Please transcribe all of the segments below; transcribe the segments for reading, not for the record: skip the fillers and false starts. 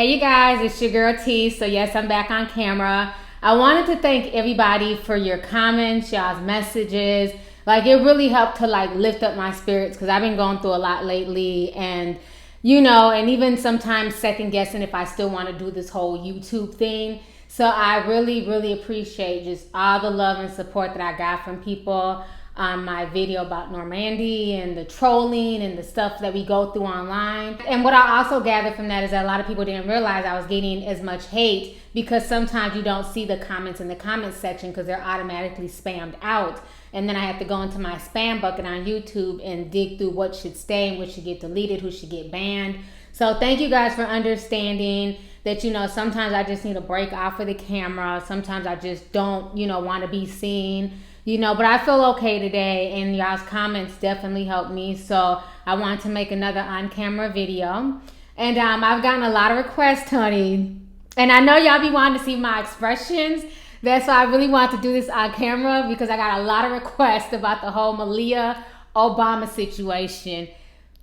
Hey you guys, it's your girl T. So yes, I'm back on camera. I wanted to thank everybody for your comments, y'all's messages. Like, it really helped to like lift up my spirits because I've been going through a lot lately, and and even sometimes second guessing if I still want to do this whole YouTube thing. So I really appreciate just all the love and support that I got from people on my video about Normandy and the trolling and the stuff that we go through online. And what I also gathered from that is that a lot of people didn't realize I was getting as much hate because sometimes you don't see the comments in the comments section because they're automatically spammed out. And then I have to go into my spam bucket on YouTube and dig through what should stay and what should get deleted, who should get banned. So thank you guys for understanding that, sometimes I just need a break off of the camera. Sometimes I just don't, want to be seen. But I feel okay today, and y'all's comments definitely helped me. So I wanted to make another on-camera video. And I've gotten a lot of requests, honey. And I know y'all be wanting to see my expressions. That's why I really wanted to do this on camera, because I got a lot of requests about the whole Malia Obama situation.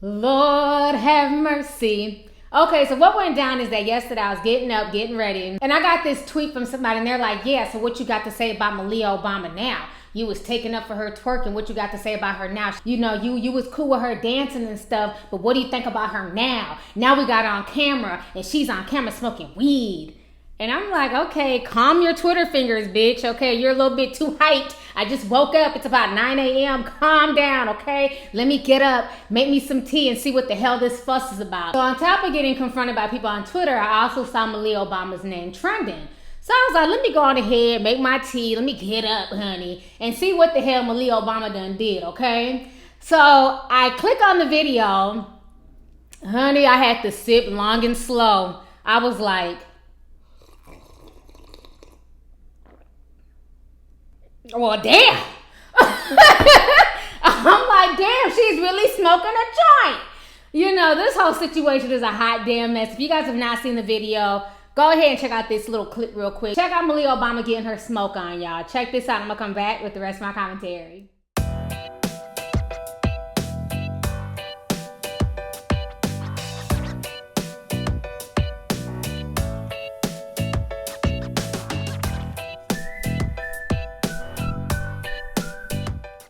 Lord have mercy. Okay, so what went down is that yesterday I was getting up, getting ready, and I got this tweet from somebody, and they're like, yeah, so what you got to say about Malia Obama now? You was taking up for her twerking. What you got to say about her now? You was cool with her dancing and stuff, but what do you think about her now? Now we got her on camera, and she's on camera smoking weed. And I'm like, okay, calm your Twitter fingers, bitch. Okay, you're a little bit too hyped. I just woke up. It's about 9 a.m. Calm down, okay? Let me get up, make me some tea, and see what the hell this fuss is about. So on top of getting confronted by people on Twitter, I also saw Malia Obama's name trending. So I was like, let me go on ahead, make my tea, let me get up, honey, and see what the hell Malia Obama done did, okay? So I click on the video. Honey, I had to sip long and slow. I was like, well, damn. I'm like, damn, she's really smoking a joint. This whole situation is a hot damn mess. If you guys have not seen the video, go ahead and check out this little clip real quick. Check out Malia Obama getting her smoke on, y'all. Check this out. I'm going to come back with the rest of my commentary.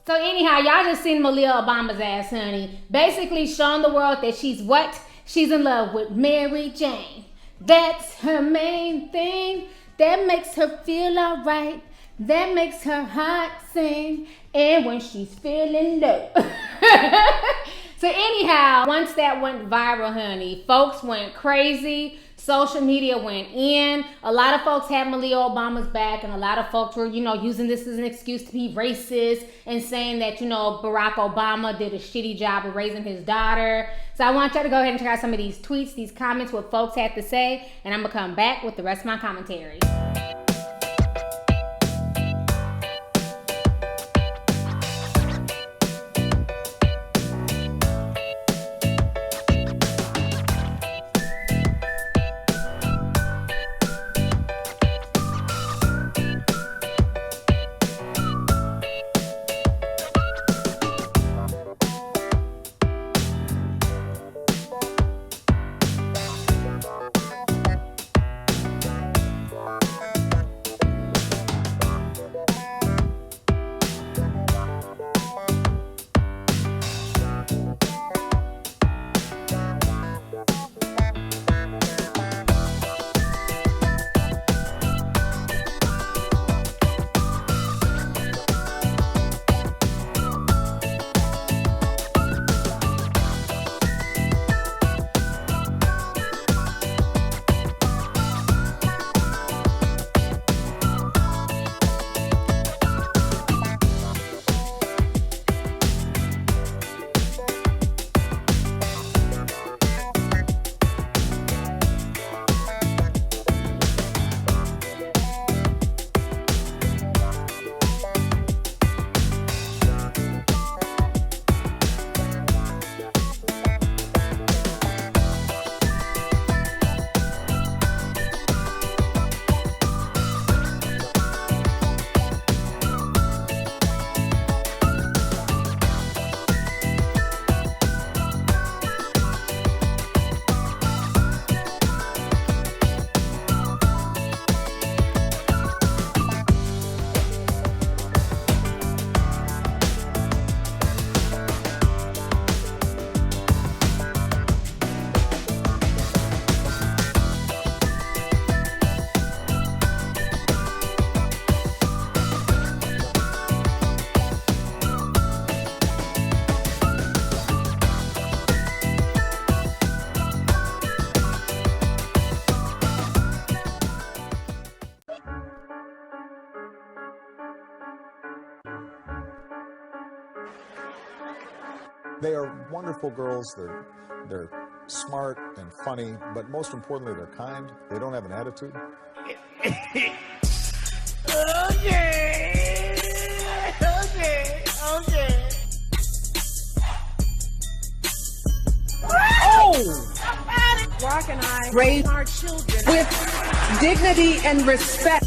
So anyhow, y'all just seen Malia Obama's ass, honey. Basically showing the world that she's what? She's in love with Mary Jane. That's her main thing. That makes her feel alright. That makes her heart sing. And when she's feeling low. So anyhow, once that went viral, honey, folks went crazy. Social media went in. A lot of folks had Malia Obama's back, and a lot of folks were, using this as an excuse to be racist and saying that, Barack Obama did a shitty job of raising his daughter. So I want y'all to go ahead and check out some of these tweets, these comments, what folks had to say, and I'm going to come back with the rest of my commentary. They are wonderful girls. They're smart and funny, but most importantly, they're kind. They don't have an attitude. Okay. Oh! Rock and I Raise our children with dignity and respect.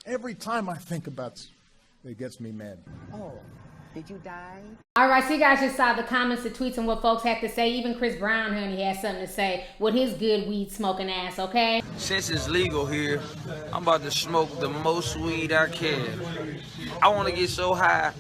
Every time I think about it gets me mad. Oh, did you die? All right, so you guys just saw the comments, the tweets, and what folks had to say. Even Chris Brown, honey, had something to say with his good weed smoking ass, okay? Since it's legal here, I'm about to smoke the most weed I can. I want to get so high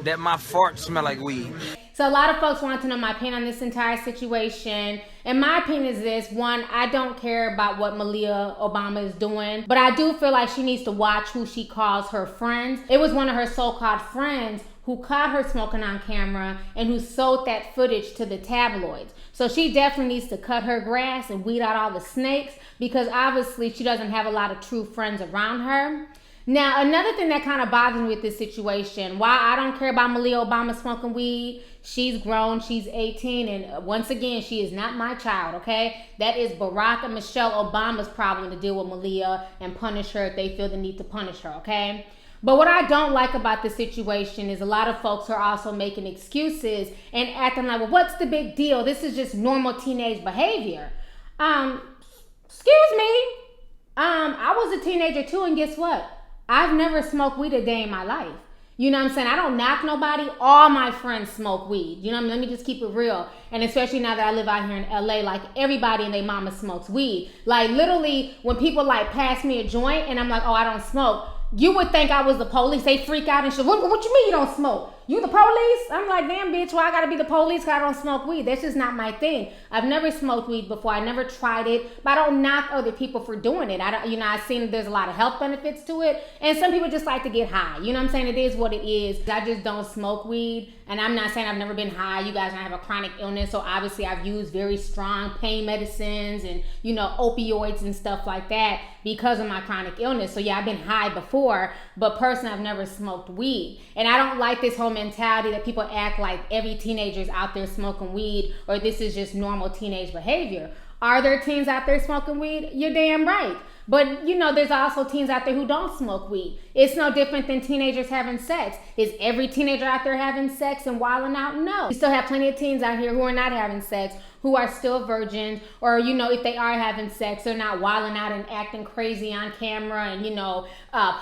that my farts smell like weed. So a lot of folks want to know my opinion on this entire situation. And my opinion is this. One, I don't care about what Malia Obama is doing, but I do feel like she needs to watch who she calls her friends. It was one of her so-called friends who caught her smoking on camera and who sold that footage to the tabloids. So she definitely needs to cut her grass and weed out all the snakes, because obviously she doesn't have a lot of true friends around her. Now, another thing that kind of bothers me with this situation, why I don't care about Malia Obama smoking weed, she's grown, she's 18, and once again, she is not my child, okay? That is Barack and Michelle Obama's problem to deal with Malia and punish her if they feel the need to punish her, okay? But what I don't like about the situation is a lot of folks are also making excuses and acting like, well, what's the big deal? This is just normal teenage behavior. Excuse me. I was a teenager too, and guess what? I've never smoked weed a day in my life. You know what I'm saying? I don't knock nobody. All my friends smoke weed. You know what I mean? Let me just keep it real. And especially now that I live out here in LA, like everybody and their mama smokes weed. Like literally when people like pass me a joint and I'm like, oh, I don't smoke, you would think I was the police. They freak out and shit. What you mean you don't smoke? You the police? I'm like, damn, bitch, why I gotta be the police because I don't smoke weed? That's just not my thing. I've never smoked weed before. I never tried it, but I don't knock other people for doing it. I've seen there's a lot of health benefits to it, and some people just like to get high. You know what I'm saying? It is what it is. I just don't smoke weed, and I'm not saying I've never been high. You guys know I have a chronic illness, so obviously I've used very strong pain medicines and, you know, opioids and stuff like that because of my chronic illness. So yeah, I've been high before, but personally, I've never smoked weed. And I don't like this whole mentality that people act like every teenager's out there smoking weed or this is just normal teenage behavior. Are there teens out there smoking weed? You're damn right. But, you know, there's also teens out there who don't smoke weed. It's no different than teenagers having sex. Is every teenager out there having sex and wilding out? No. You still have plenty of teens out here who are not having sex, who are still virgins, or, you know, if they are having sex, they're not wilding out and acting crazy on camera and, you know,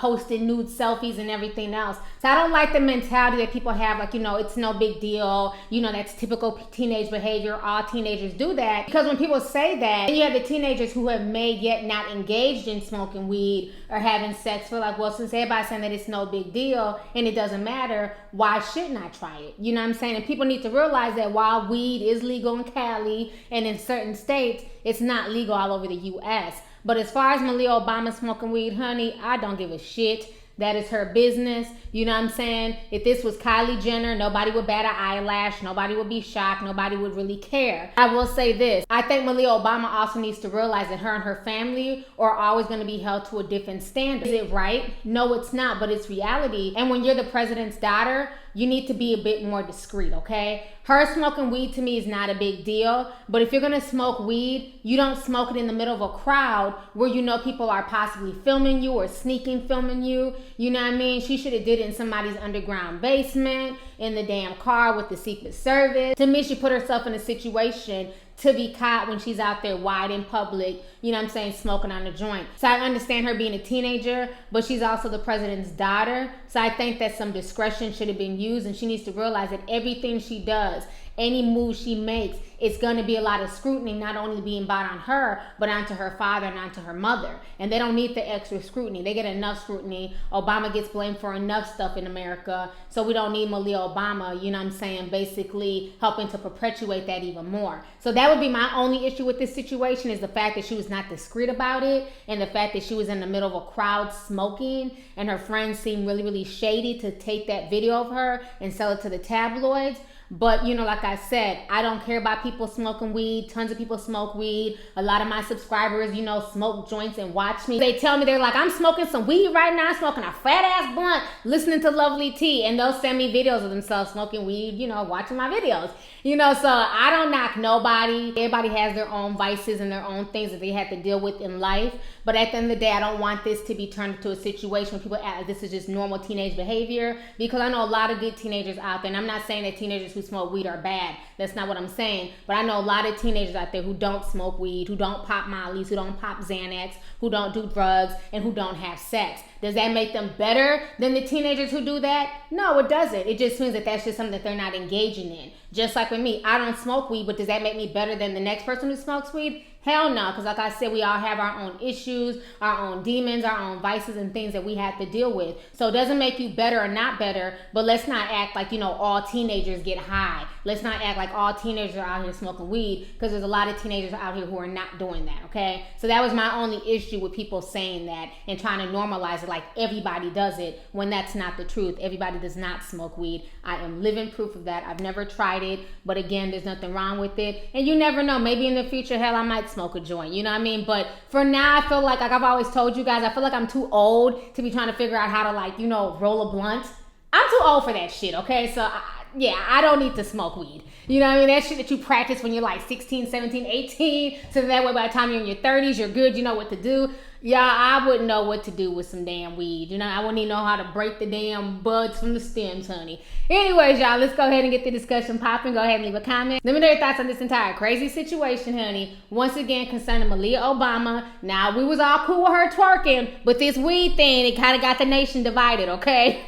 posting nude selfies and everything else. So I don't like the mentality that people have, like, you know, it's no big deal. You know, that's typical teenage behavior. All teenagers do that. Because when people say that, and you have the teenagers who have made yet not engaged in smoking weed or having sex, feel like, well, since everybody's saying that it's no big deal and it doesn't matter, why shouldn't I try it? You know what I'm saying? And people need to realize that while weed is legal in Cali and in certain states, it's not legal all over the U.S. But as far as Malia Obama smoking weed, honey, I don't give a shit. That is her business. You know what I'm saying? If this was Kylie Jenner, nobody would bat an eyelash. Nobody would be shocked. Nobody would really care. I will say this. I think Malia Obama also needs to realize that her and her family are always going to be held to a different standard. Is it right? No, it's not, but it's reality. And when you're the president's daughter, you need to be a bit more discreet, okay? Her smoking weed to me is not a big deal, but if you're gonna smoke weed, you don't smoke it in the middle of a crowd where you know people are possibly filming you or sneaking filming you. You know what I mean? She should have did it in somebody's underground basement, in the damn car with the Secret Service. To me, she put herself in a situation to be caught when she's out there wide in public, you know what I'm saying, smoking on the joint. So I understand her being a teenager, but she's also the president's daughter. So I think that some discretion should have been used, and she needs to realize that everything she does, any move she makes, it's going to be a lot of scrutiny, not only being brought on her, but onto her father and onto her mother. And they don't need the extra scrutiny. They get enough scrutiny. Obama gets blamed for enough stuff in America, so we don't need Malia Obama, you know what I'm saying, basically helping to perpetuate that even more. So that would be my only issue with this situation, is the fact that she was not discreet about it, and the fact that she was in the middle of a crowd smoking, and her friends seemed really, really shady to take that video of her and sell it to the tabloids. But, you know, like I said, I don't care about people smoking weed. Tons of people smoke weed. A lot of my subscribers, you know, smoke joints and watch me. They tell me, they're like, I'm smoking some weed right now, smoking a fat ass blunt, listening to Lovelyti, and they'll send me videos of themselves smoking weed, you know, watching my videos. You know, so I don't knock nobody. Everybody has their own vices and their own things that they have to deal with in life. But at the end of the day, I don't want this to be turned into a situation where people act like this is just normal teenage behavior, because I know a lot of good teenagers out there. And I'm not saying that teenagers who smoke weed are bad. That's not what I'm saying. But I know a lot of teenagers out there who don't smoke weed, who don't pop Mollies, who don't pop Xanax, who don't do drugs, and who don't have sex. Does that make them better than the teenagers who do that? No, it doesn't. It just means that that's just something that they're not engaging in. Just like with me, I don't smoke weed, but does that make me better than the next person who smokes weed? Hell no, because like I said, we all have our own issues, our own demons, our own vices and things that we have to deal with. So it doesn't make you better or not better, but let's not act like, you know, all teenagers get high. Let's not act like all teenagers are out here smoking weed, because there's a lot of teenagers out here who are not doing that, okay? So that was my only issue with people saying that and trying to normalize it like everybody does it, when that's not the truth. Everybody does not smoke weed. I am living proof of that. I've never tried it, but again, there's nothing wrong with it. And you never know, maybe in the future, hell, I might smoke a joint, you know what I mean? But for now, I feel like I've always told you guys, I feel like I'm too old to be trying to figure out how to, like, you know, roll a blunt. I'm too old for that shit, okay? So I don't need to smoke weed. You know what I mean? That shit that you practice when you're like 16, 17, 18, so that way by the time you're in your 30s, you're good, you know what to do. Yeah, I wouldn't know what to do with some damn weed. You know, I wouldn't even know how to break the damn buds from the stems, honey. Anyways, y'all, let's go ahead and get the discussion popping. Go ahead and leave a comment. Let me know your thoughts on this entire crazy situation, honey. Once again, concerning Malia Obama. Now, we was all cool with her twerking, but this weed thing, it kind of got the nation divided, okay?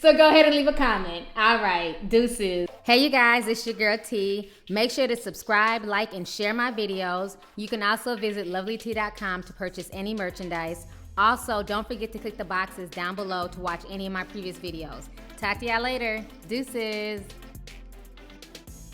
So go ahead and leave a comment. All right, deuces. Hey you guys, it's your girl T. Make sure to subscribe, like, and share my videos. You can also visit Lovelyti.com to purchase any merchandise. Also, don't forget to click the boxes down below to watch any of my previous videos. Talk to y'all later. Deuces.